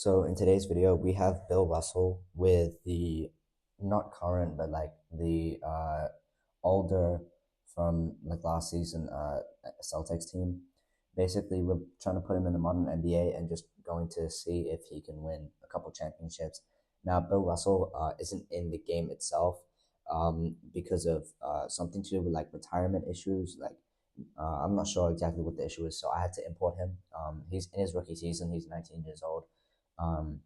So in today's video, we have Bill Russell with the not current, but like the older from like last season Celtics team. Basically, we're trying to put him in the modern NBA and just going to see if he can win a couple championships. Now, Bill Russell isn't in the game itself because of something to do with like retirement issues. I'm not sure exactly what the issue is, so I had to import him. He's in his rookie season. He's 19 years old. Um,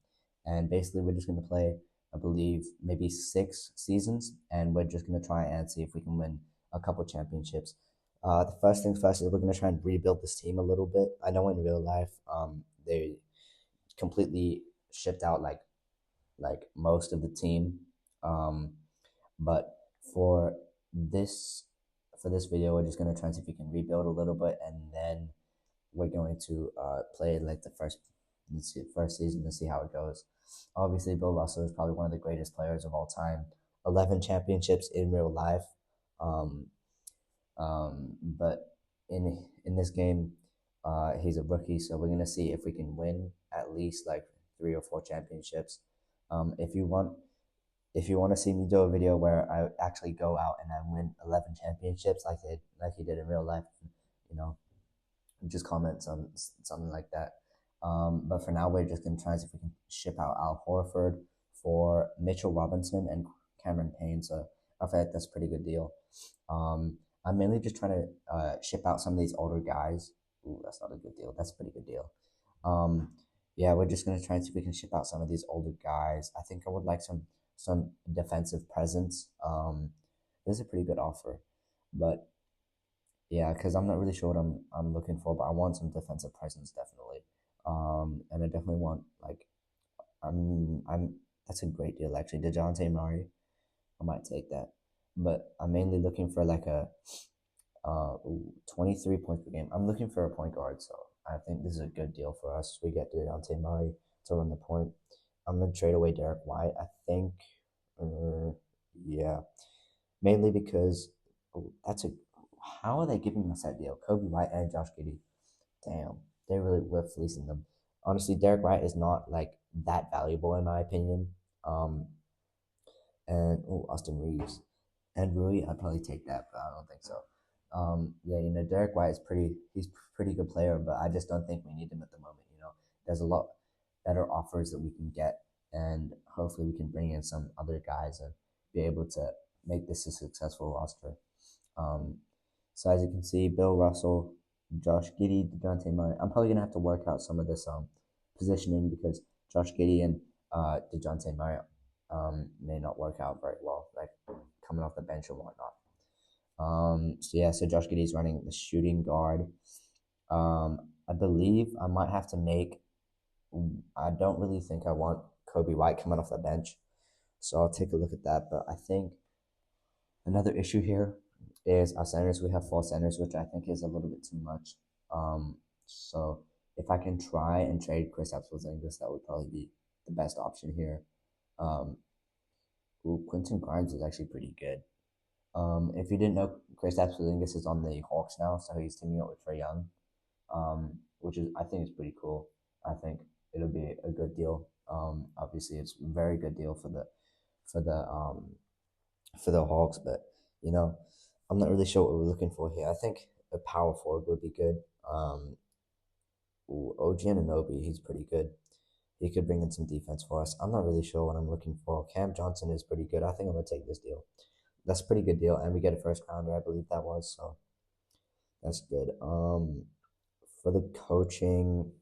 and basically, we're just going to play, I believe, maybe 6 seasons, and we're just going to try and see if we can win a couple championships. The first things first is we're going to try and rebuild this team a little bit. I know in real life, they completely shipped out like most of the team, um, but for this for this video, we're just going to try and see if we can rebuild a little bit, and then we're going to play like the first season to see how it goes. Obviously, Bill Russell is probably one of the greatest players of all time. 11 championships in real life. Um, but in this game, he's a rookie, so we're gonna see if we can win at least like 3 or 4 championships. If you want to see me do a video where I actually go out and I win 11 championships like he did in real life, you know, just comment on something like that. But for now, we're just going to try and see if we can ship out Al Horford for Mitchell Robinson and Cameron Payne. So I feel like that's a pretty good deal. I'm mainly just trying to ship out some of these older guys. Ooh, that's not a good deal. That's a pretty good deal. Um, yeah, we're just going to try and see if we can ship out some of these older guys. I think I would like some defensive presence. This is a pretty good offer, but yeah, because I'm not really sure what I'm looking for, but I want some defensive presence definitely. And I definitely want like I'm that's a great deal actually. DeJounte Murray, I might take that, but I'm mainly looking for like a 23 points per game. I'm looking for a point guard, so I think this is a good deal for us. We get DeJounte Murray to run the point. I'm gonna trade away Derek White. I think, yeah, mainly because that's a how are they giving us that deal? Kobe White and Josh Giddey. Damn, they really were fleecing them. Honestly, Derek White is not like that valuable in my opinion. Um, and Austin Reeves and Rui, I'd probably take that, but I don't think so. Yeah, Derek White is he's a pretty good player, but I just don't think we need him at the moment. There's a lot better offers that we can get, and hopefully we can bring in some other guys and be able to make this a successful roster. Um, so as you can see, Bill Russell, Josh Giddey, DeJounte Murray. I'm probably gonna have to work out some of this positioning because Josh Giddey and DeJounte Murray may not work out very well, like coming off the bench and whatnot. So Josh Giddey is running the shooting guard. I believe I might have to make. I don't really think I want Kobe White coming off the bench, so I'll take a look at that. But I think another issue here is our centers. We have 4 centers, which I think is a little bit too much. So if I can try and trade Kristaps Porzingis, that would probably be the best option here. Quentin Grimes is actually pretty good. If you didn't know, Kristaps Porzingis is on the Hawks now, so he's teaming up with Trae Young, which is I think is pretty cool. I think it'll be a good deal. Obviously, it's a very good deal for the Hawks, but I'm not really sure what we're looking for here. I think a power forward would be good. OG Anunoby, he's pretty good. He could bring in some defense for us. I'm not really sure what I'm looking for. Cam Johnson is pretty good. I think I'm gonna take this deal. That's a pretty good deal, and we get a first rounder, I believe that was. So that's good. For the coaching,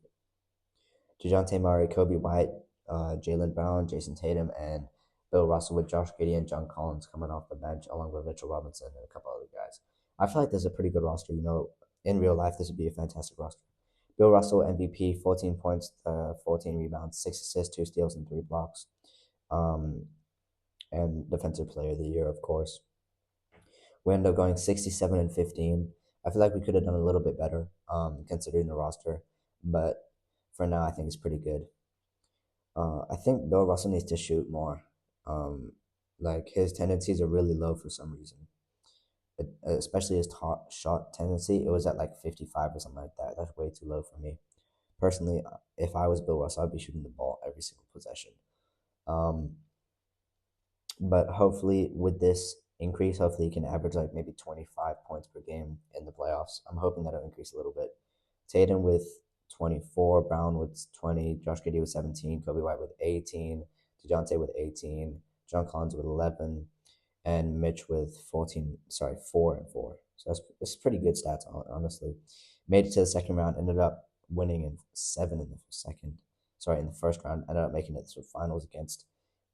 DeJounte Murray, Kobe White, Jaylen Brown, Jayson Tatum, and Bill Russell with Josh Giddey and John Collins coming off the bench, along with Mitchell Robinson and a couple other guys. I feel like there's a pretty good roster. In real life, this would be a fantastic roster. Bill Russell, MVP, 14 points, 14 rebounds, 6 assists, 2 steals, and 3 blocks. And Defensive Player of the Year, of course. We ended up going 67 and 15. I feel like we could have done a little bit better, considering the roster, but for now, I think it's pretty good. I think Bill Russell needs to shoot more. Like his tendencies are really low for some reason, especially his top shot tendency. It was at like 55 or something like that. That's way too low for me. Personally, if I was Bill Russell, I'd be shooting the ball every single possession. Um, but hopefully, with this increase, hopefully he can average like maybe 25 points per game in the playoffs. I'm hoping that'll increase a little bit. Tatum with 24, Brown with 20, Josh Giddey with 17, Kobe White with 18, DeJounte with 18, John Collins with 11, and Mitch with 14. Sorry, 4 and 4. So that's pretty good stats, honestly. Made it to the second round, ended up winning in 7 in the second. Sorry, in the first round, ended up making it to the finals against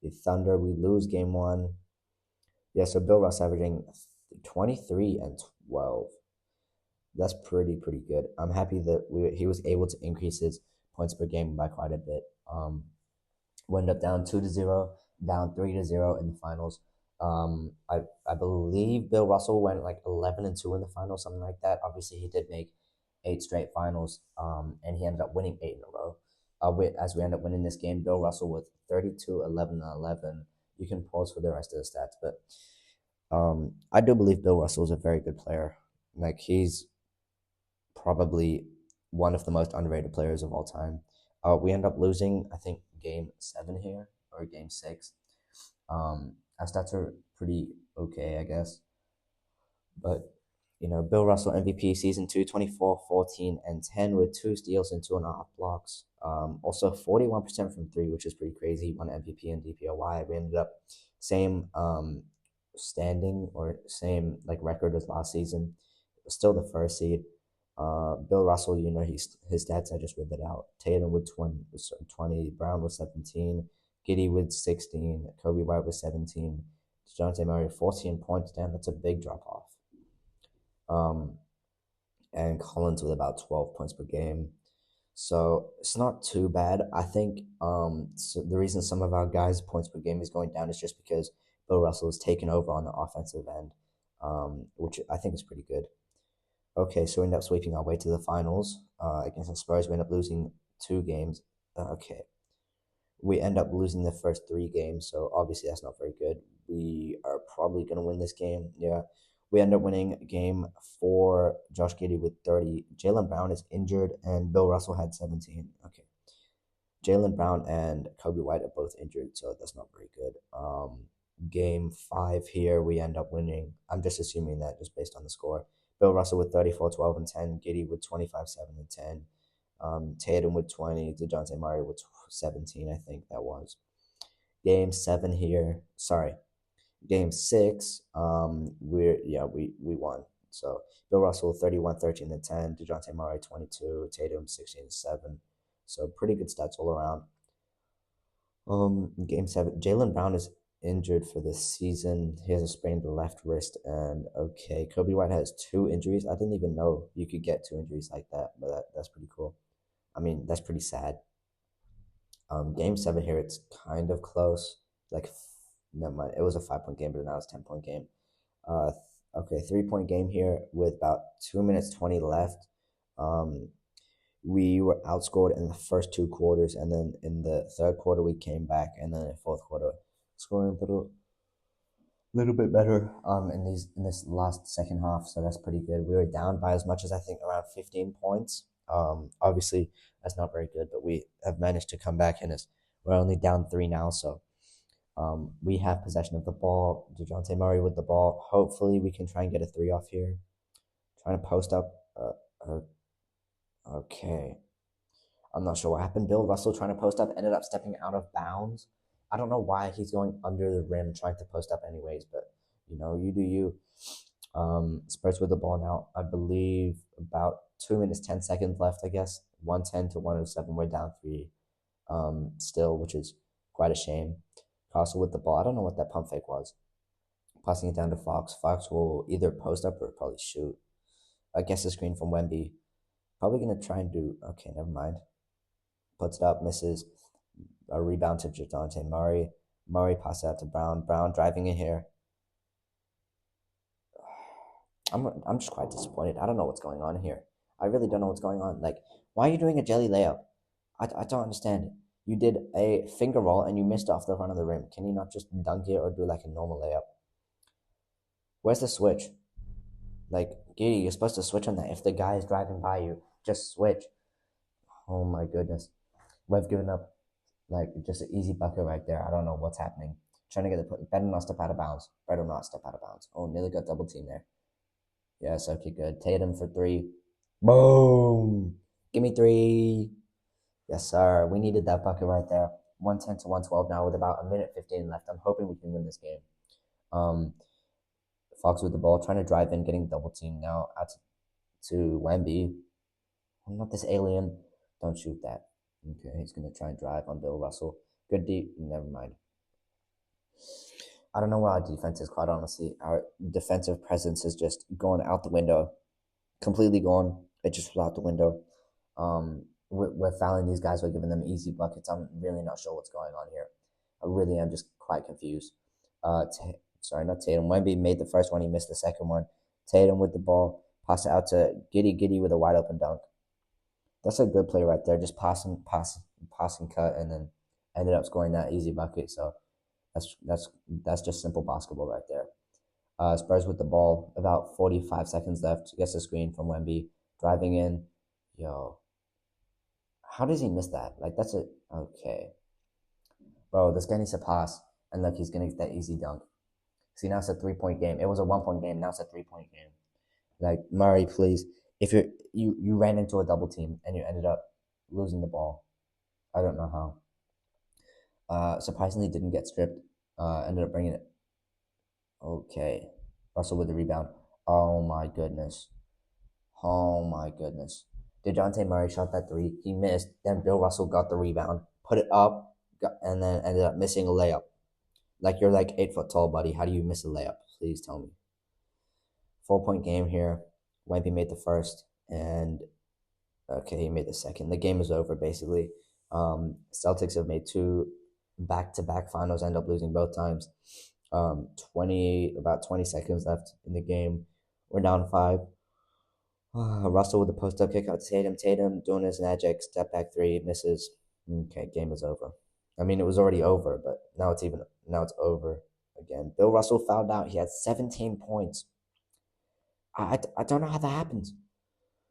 the Thunder. We lose game one. Yeah, so Bill Russ averaging 23 and 12. That's pretty good. I'm happy that he was able to increase his points per game by quite a bit. We ended up down 2-0, down 3-0 in the finals. I believe Bill Russell went like 11-2 in the finals, something like that. Obviously, he did make 8 straight finals, and he ended up winning 8 in a row. As we end up winning this game, Bill Russell with 32, 11, and 11. You can pause for the rest of the stats, but I do believe Bill Russell is a very good player. Like he's probably one of the most underrated players of all time. We end up losing, I think, game 7 here or game 6. Our stats are pretty okay, I guess. But, Bill Russell MVP season 2, 24, 14, and 10 with 2 steals and 2.5 blocks. Also 41% from 3, which is pretty crazy. Won MVP and DPOY. We ended up same standing or same like record as last season. Still the first seed. Bill Russell, his stats, I just read that out. Tatum with 20, Brown with 17, Giddey with 16, Kobe White with 17, DeJounte Murray 14 points. Damn, that's a big drop off. And Collins with about 12 points per game. So it's not too bad. I think so the reason some of our guys' points per game is going down is just because Bill Russell has taken over on the offensive end, which I think is pretty good. Okay, so we end up sweeping our way to the finals against the Spurs. We end up losing 2 games. Okay. We end up losing the first 3 games, so obviously that's not very good. We are probably going to win this game. Yeah. We end up winning game 4. Josh Giddey with 30. Jaylen Brown is injured, and Bill Russell had 17. Okay. Jaylen Brown and Kobe White are both injured, so that's not very good. Game 5 here, we end up winning. I'm just assuming that just based on the score. Bill Russell with 34, 12, and 10. Giddey with 25, 7, and 10. Tatum with 20. DeJounte Murray with 17, I think that was. Game 7 here. Sorry. Game 6, we won. So Bill Russell 31, 13, and 10. DeJounte Murray 22. Tatum 16, 7. So pretty good stats all around. Game 7. Jaylen Brown is injured for this season. He has a sprained left wrist, and okay, Kobe White has 2 injuries. I didn't even know you could get 2 injuries like that, but that's pretty cool. I mean, that's pretty sad. Game 7 here, it's kind of close. Like, never mind. It was a 5-point game, but now it's a 10-point game. Okay, 3-point game here with about 2 minutes 20 left. We were outscored in the first 2 quarters, and then in the third quarter we came back, and then in the fourth quarter scoring a little bit better in this last second half, so that's pretty good. We were down by as much as I think around 15 points. Obviously that's not very good, but we have managed to come back, and we're only down 3 now, so we have possession of the ball. DeJounte Murray with the ball. Hopefully we can try and get a 3 off here. Trying to post up. Okay. I'm not sure what happened. Bill Russell trying to post up ended up stepping out of bounds. I don't know why he's going under the rim trying to post up anyways, but you do you. Spurs with the ball now. I believe about 2 minutes 10 seconds left. I guess 110 to 107. We're down 3. Still, which is quite a shame. Castle with the ball. I don't know what that pump fake was. Passing it down to Fox. Fox will either post up or probably shoot. I guess the screen from Wemby. Probably gonna try and do. Okay, never mind. Puts it up, misses. A rebound to DeJounte Murray. Murray passes out to Brown. Brown driving in here. I'm just quite disappointed. I don't know what's going on here. I really don't know what's going on. Like, why are you doing a jelly layup? I don't understand it. You did a finger roll and you missed off the front of the rim. Can you not just dunk it or do like a normal layup? Where's the switch? Like, Giddy, you're supposed to switch on that. If the guy is driving by you, just switch. Oh my goodness. We've given up like just an easy bucket right there. I don't know what's happening. Trying to get the put. Better not step out of bounds. Better not step out of bounds. Oh, nearly got double team there. Yes, okay, good. Tatum for three. Boom. Give me three. Yes, sir. We needed that bucket right there. 110 to 112 now with about a minute 15 left. I'm hoping we can win this game. Um, Fox with the ball, trying to drive in, getting double team now out to Wemby. I'm not this alien. Don't shoot that. Okay, he's going to try and drive on Bill Russell. Good deep. Never mind. I don't know why our defense is, quite honestly. Our defensive presence is just going out the window. Completely gone. It just flew out the window. We're fouling these guys. We're giving them easy buckets. I'm really not sure what's going on here. I really am just quite confused. Sorry, not Tatum. Wemby made the first one. He missed the second one. Tatum with the ball. Pass it out to Giddy with a wide open dunk. That's a good play right there. Just passing cut, and then ended up scoring that easy bucket. So that's just simple basketball right there. Spurs with the ball. About 45 seconds left. Gets a screen from Wemby. Driving in. Yo. How does he miss that? Like, that's it. Okay. Bro, this guy needs to pass. And look, he's going to get that easy dunk. See, now it's a 3-point game. It was a 1-point game. Now it's a 3-point game. Like, Murray, please. If you ran into a double team and you ended up losing the ball. I don't know how. Surprisingly, didn't get stripped. Ended up bringing it. Okay. Russell with the rebound. Oh, my goodness. Oh, my goodness. DeJounte Murray shot that three. He missed. Then Bill Russell got the rebound, put it up, and then ended up missing a layup. Like, you're like 8 foot tall, buddy. How do you miss a layup? Please tell me. 4-point game here. Wemby made the first, and okay, he made the second. The game is over, basically. Celtics have made 2 back-to-back finals, end up losing both times. About 20 seconds left in the game. We're down 5. Russell with the post-up kick out to Tatum. Tatum doing his magic. Step back 3, misses. Okay, game is over. I mean, it was already over, but now it's over again. Bill Russell fouled out. He had 17 points. I don't know how that happens.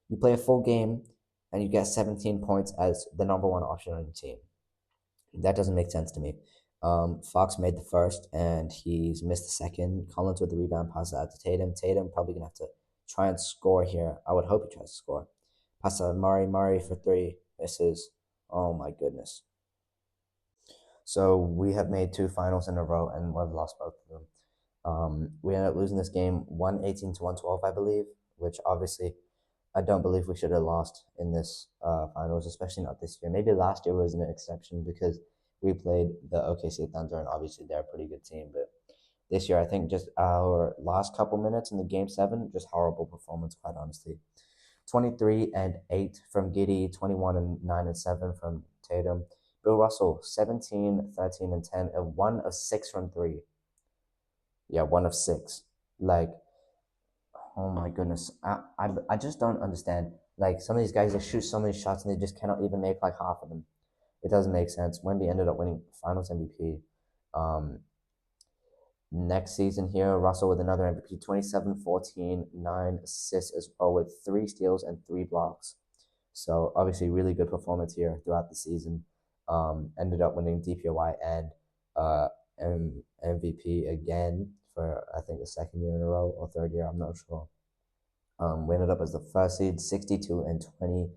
You play a full game and you get 17 points as the number 1 option on your team. That doesn't make sense to me. Fox made the first and he's missed the second. Collins with the rebound, pass out to Tatum. Tatum probably gonna have to try and score here. I would hope he tries to score. Pass out to Murray for 3. Misses. Oh my goodness. So we have made 2 finals in a row and we've lost both of them. We ended up losing this game 118 to 112, I believe, which obviously I don't believe we should have lost in this finals, especially not this year. Maybe last year was an exception because we played the OKC Thunder, and obviously they're a pretty good team. But this year, I think just our last couple minutes in the game 7, just horrible performance, quite honestly. 23 and 8 from Giddy, 21 and 9 and 7 from Tatum. Bill Russell, 17, 13 and 10, and 1 of 6 from 3. Yeah, 1 of 6. Like, oh my goodness. I just don't understand. Like, some of these guys, they shoot so many shots and they just cannot even make like half of them. It doesn't make sense. Wemby ended up winning Finals MVP. Next season here, Russell with another MVP, 27, 14, 9 assists as well with 3 steals and 3 blocks. So obviously really good performance here throughout the season. Ended up winning DPOY and MVP again for I think the 2nd year in a row or 3rd year, I'm not sure. We ended up as the 1st seed, 62 and 20.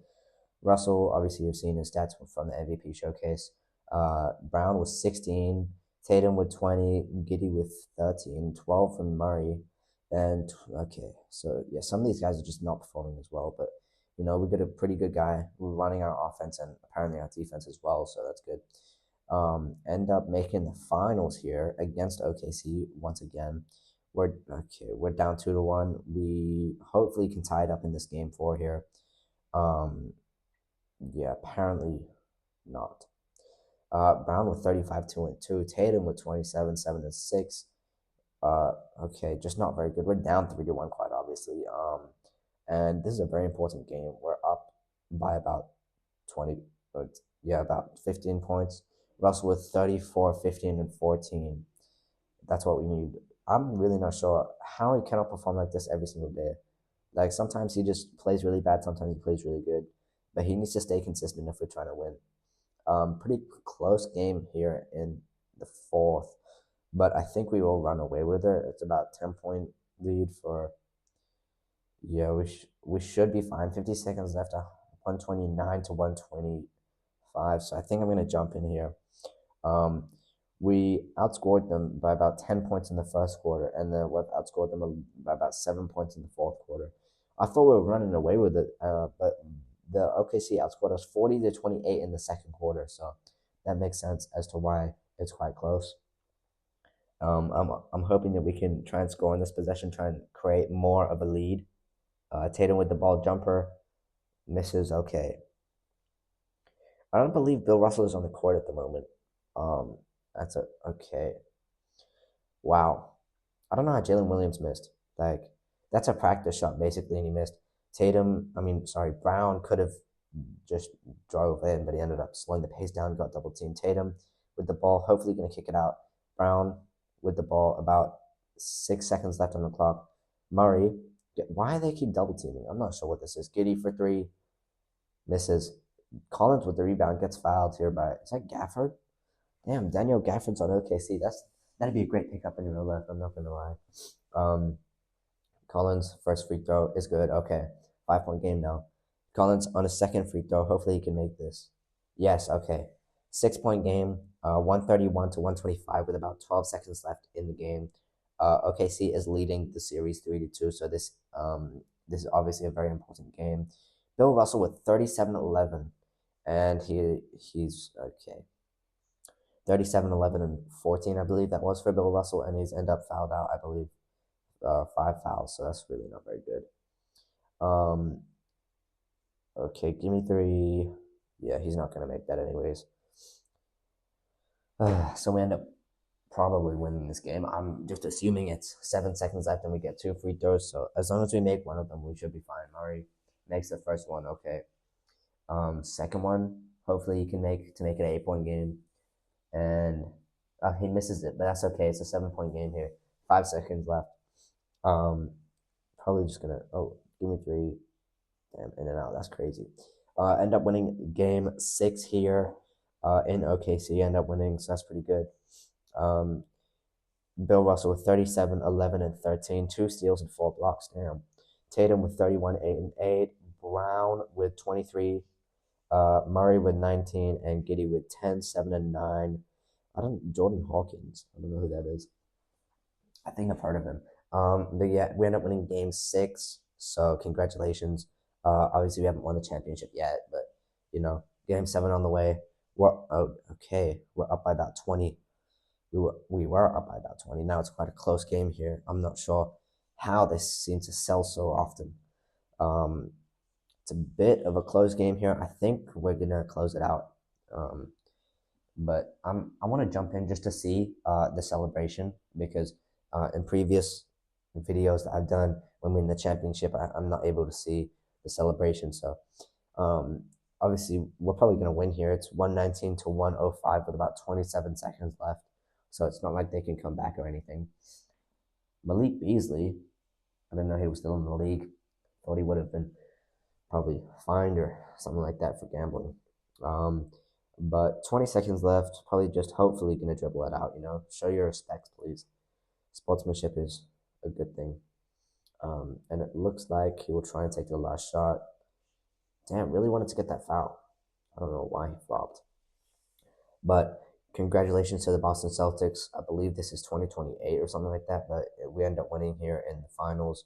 Russell, obviously you've seen his stats from the MVP showcase. Brown was 16, Tatum with 20, Giddy with 13, 12 from Murray. And okay, so yeah, some of these guys are just not performing as well, but you know, we got a pretty good guy. We're running our offense and apparently our defense as well, so that's good. End up making the finals here against OKC once again. We're down 2-1. We hopefully can tie it up in this game 4 here. Yeah, apparently not. Brown with 35, 2 and 2. Tatum with 27, 7 and 6. Okay, just not very good. We're down 3-1, quite obviously. And this is a very important game. We're up by about 15 points. Russell with 34, 15, and 14. That's what we need. I'm really not sure how he cannot perform like this every single day. Like, sometimes he just plays really bad, sometimes he plays really good. but he needs to stay consistent if we're trying to win. Pretty close game here in the fourth, but I think we will run away with it. It's about 10-point lead for. Yeah, we should be fine. 50 seconds left. 129 to 125. So I think I'm gonna jump in here. We outscored them by about 10 points in the first quarter, and then we've outscored them by about 7 points in the fourth quarter. I thought we were running away with it, but the OKC outscored us 40 to 28 in the second quarter, so that makes sense as to why it's quite close. I'm hoping that we can try and score in this possession, try and create more of a lead. Tatum with the ball jumper misses. Okay, I don't believe Bill Russell is on the court at the moment. That's okay. Wow. I don't know how Jalen Williams missed. Like, that's a practice shot basically, and he missed. Brown could have just drove in, but he ended up slowing the pace down, got double teamed. Tatum with the ball, hopefully gonna kick it out. Brown with the ball, about 6 seconds left on the clock. Murray, why do they keep double teaming? I'm not sure what this is. Giddey for three, misses. Collins with the rebound, gets fouled here by, is that Gafford? Damn, Daniel Gafford's on OKC. That'd be a great pickup in real life. I'm not gonna lie. Collins first free throw is good. Okay, 5-point game now. Collins on a second free throw. Hopefully he can make this. Yes. Okay, 6-point game. 131 to 125 with about 12 seconds left in the game. OKC is leading the series 3-2. So this is obviously a very important game. Bill Russell with 37-11, and he's okay. 37, 11, and 14, I believe that was for Bill Russell, and he's ended up fouled out, I believe, 5 fouls, so that's really not very good. Okay, give me 3. Yeah, he's not going to make that anyways. So we end up probably winning this game. I'm just assuming it's 7 seconds left and we get 2 free throws, so as long as we make one of them, we should be fine. Murray makes the first one, okay. Second one, hopefully he can make it an 8-point game. And he misses it, but that's okay. It's a 7-point game here. 5 seconds left. Probably just gonna. Oh, give me 3. Damn, in and out. That's crazy. End up winning game 6 here. In OKC, end up winning, so that's pretty good. Bill Russell with 37, 11, and 13, 2 steals and 4 blocks. Damn. Tatum with 31, 8, and 8. Brown with 23. Murray with 19, and Giddey with 10, 7, and 9. Jordan Hawkins. I don't know who that is. I think I've heard of him. But yeah, we end up winning game 6. So congratulations. Obviously we haven't won the championship yet, but game 7 on the way. We're up by about 20. We were up by about 20. Now it's quite a close game here. I'm not sure how this seems to sell so often. It's a bit of a close game here. I think we're gonna close it out. But I want to jump in just to see the celebration, because in previous videos that I've done when we win the championship, I'm not able to see the celebration. So obviously we're probably gonna win here. It's 119 to 105 with about 27 seconds left. So it's not like they can come back or anything. Malik Beasley, I didn't know he was still in the league. Thought he would have been probably fined or something like that for gambling. But 20 seconds left. Probably just hopefully going to dribble it out, Show your respect, please. Sportsmanship is a good thing. And it looks like he will try and take the last shot. Damn, really wanted to get that foul. I don't know why he flopped. But congratulations to the Boston Celtics. I believe this is 2028 or something like that, but we end up winning here in the finals.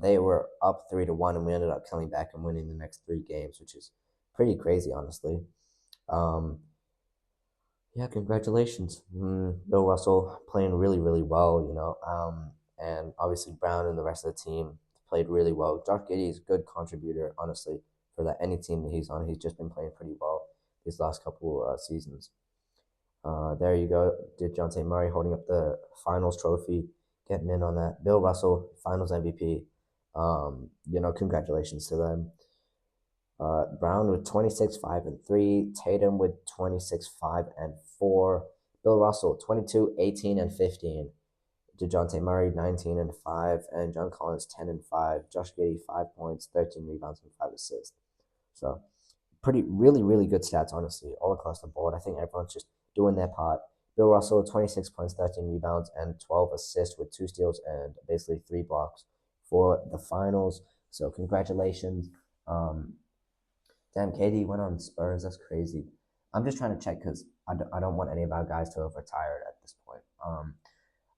They were up 3-1, and we ended up coming back and winning the next 3 games, which is pretty crazy, honestly. Yeah, congratulations. Bill Russell playing really, really well, and obviously Brown and the rest of the team played really well. Josh Giddey is a good contributor, honestly, for any team that he's on. He's just been playing pretty well these last couple seasons. There you go. DeJounte Murray holding up the finals trophy, getting in on that. Bill Russell, finals MVP. Congratulations to them. Brown with 26, 5, and 3. Tatum with 26, 5, and 4. Bill Russell, 22, 18, and 15. DeJounte Murray, 19 and 5. And John Collins, 10 and 5. Josh Giddey, 5 points, 13 rebounds, and 5 assists. So really good stats, honestly, all across the board. I think everyone's just doing their part. Bill Russell, 26 points, 13 rebounds, and 12 assists with 2 steals and basically 3 blocks for the finals. So congratulations. Damn, KD went on Spurs. That's crazy. I'm just trying to check because I don't want any of our guys to have retired at this point.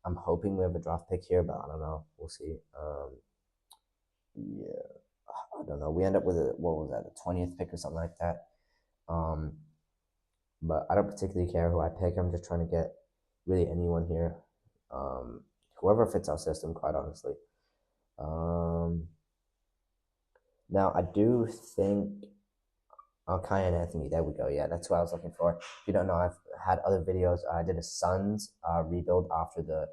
I'm hoping we have a draft pick here, but I don't know. We'll see. Yeah, I don't know. We end up with what was that, the 20th pick or something like that. But I don't particularly care who I pick. I'm just trying to get really anyone here. Whoever fits our system, quite honestly. Now I do think Kai and Anthony. There we go. Yeah, that's what I was looking for. If you don't know, I've had other videos. I did a Suns rebuild after the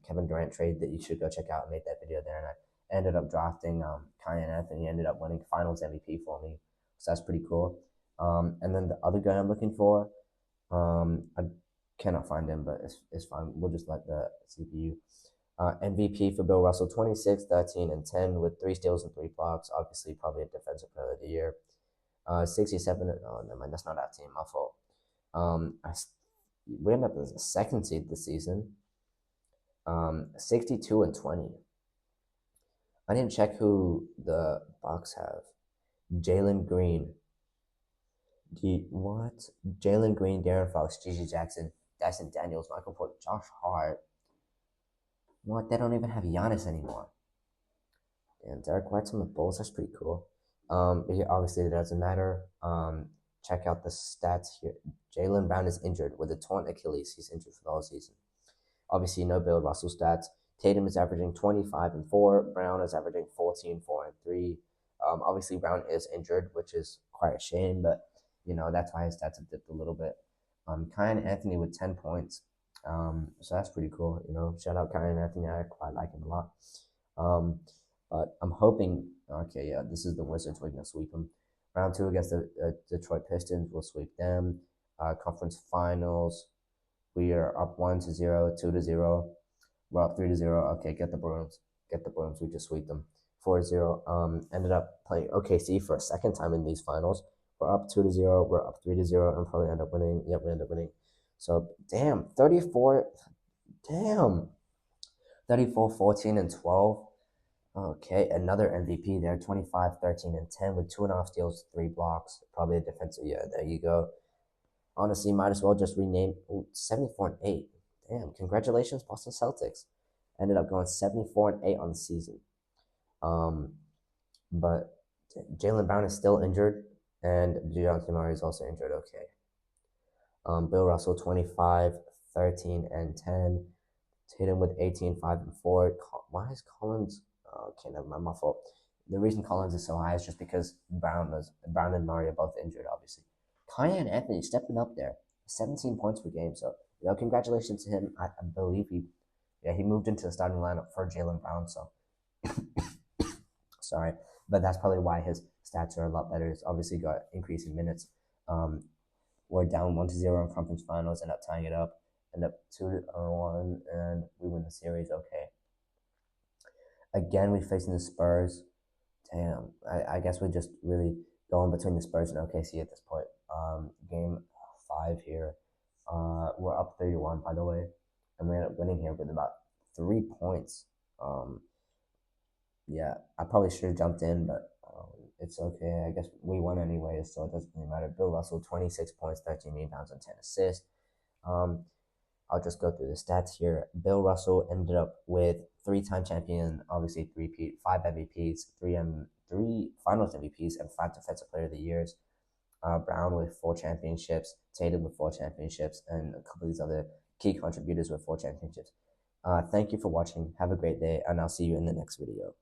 Kevin Durant trade that you should go check out. I made that video there, and I ended up drafting Kai and Anthony. Ended up winning Finals MVP for me, so that's pretty cool. And then the other guy I'm looking for, I cannot find him, but it's fine. We'll just let the CPU. MVP for Bill Russell, 26, 13, and 10 with 3 steals and 3 blocks. Obviously, probably a defensive player of the year. 67. Oh, never mind. That's not our team. My fault. We end up as a second seed this season. 62 and 20. I didn't check who the Bucks have. Jalen Green. What? Jalen Green, Darren Fox, Gigi Jackson, Dyson Daniels, Michael Porter, Josh Hart. What? They don't even have Giannis anymore. And Derek White's on the Bulls. That's pretty cool. But here, obviously, it doesn't matter. Check out the stats here. Jaylen Brown is injured with a torn Achilles. He's injured for the whole season. Obviously, no Bill Russell stats. Tatum is averaging 25 and 4. Brown is averaging 14, 4 and 3. Obviously, Brown is injured, which is quite a shame, but that's why his stats have dipped a little bit. Kai and Anthony with 10 points. So that's pretty cool. Shout out Kai and Anthony. I quite like him a lot. But I'm hoping. Okay, yeah, this is the Wizards. We're gonna sweep them. Round 2 against the Detroit Pistons. We'll sweep them. Conference Finals. We are up 1-0, 2-0. We're up 3-0. Okay, get the brooms. Get the brooms. We just sweep them. 4-0. Ended up playing OKC for a second time in these finals. We're up 2-0. We're up 3-0, and probably end up winning. Yep, we end up winning. So damn, 34. Damn, 34, 14, and 12. Okay, another MVP there, 25, 13, and 10 with 2.5 steals, 3 blocks. Probably a defensive. Yeah, there you go. Honestly, might as well just rename 74 and 8. Damn, congratulations, Boston Celtics. Ended up going 74 and 8 on the season. But Jaylen Brown is still injured, and DeJounte Murray is also injured. Okay. Bill Russell, 25, 13, and 10. Tatum with 18, 5, and 4. Why is Collins? Okay, never mind, my fault. The reason Collins is so high is just because Brown and Murray are both injured, obviously. Kai and Anthony stepping up there, 17 points per game. So, congratulations to him. I believe he moved into the starting lineup for Jaylen Brown. So, sorry, but that's probably why his stats are a lot better. He's obviously got increasing minutes. We're down 1-0 in conference finals, end up tying it up, end up 2-1, and we win the series. Okay. Again, we're facing the Spurs. Damn, I guess we're just really going between the Spurs and OKC at this point. Game 5 here. We're up 31, by the way, and we end up winning here with about 3 points. Yeah, I probably should have jumped in, but it's okay. I guess we won anyway, so it doesn't really matter. Bill Russell, 26 points, 13 rebounds, and 10 assists. I'll just go through the stats here. Bill Russell ended up with 3-time champion, obviously 5 MVPs, 3 Finals MVPs, and 5 Defensive Player of the Years. Brown with 4 championships, Tatum with 4 championships, and a couple of these other key contributors with 4 championships. Thank you for watching. Have a great day, and I'll see you in the next video.